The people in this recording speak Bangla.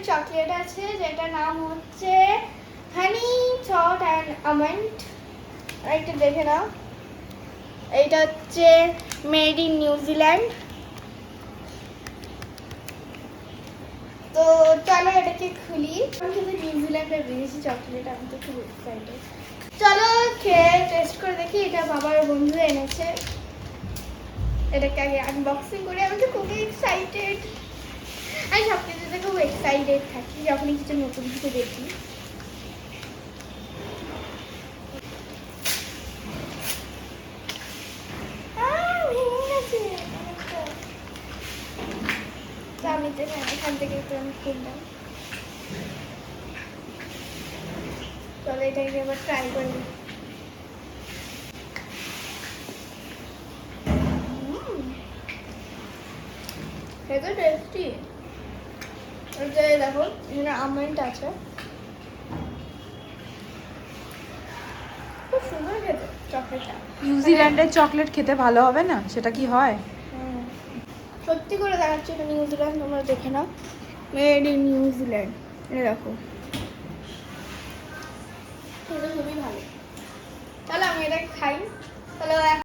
চকলেট আছে যেটার নাম হচ্ছে হানি সল্ট অ্যান্ড আমন্ড। এটা দেখে নাও, এইটা হচ্ছে মেড ইন নিউজিল্যান্ড। তো চলো এটাকে খুলি। আমি কিন্তু নিউজিল্যান্ডের বিদেশি চকলেট, আমি তো খুব এক্সাইটেড। চলো খেয়ে টেস্ট করে দেখি। এটা বাবার বন্ধু এনেছে, এটাকে আগে আনবক্সিং করি। আমি তো খুবই এক্সাইটেড, আমি সব কিছুতে খুব এক্সাইটেড থাকি যখনই কিছু নতুন কিছু দেখি। আমি তো এখান থেকে একটু আমি খুললাম। চলো এটাকে এবার ট্রাই করি। এটা টেস্টি। দেখো এখানে আমন্ড আছে, খুব সুন্দর খেতে চকলেটটা। নিউজিল্যান্ডের চকলেট খেতে ভালো হবে না? সেটা কি হয়? সত্যি করে দেখাচ্ছি, এটা নিউজিল্যান্ড, তোমরা দেখে নাও, মেড ইন নিউজিল্যান্ড। এটা দেখো, এটা খুবই ভালো। চলো আমি এটা খাই। তাহলে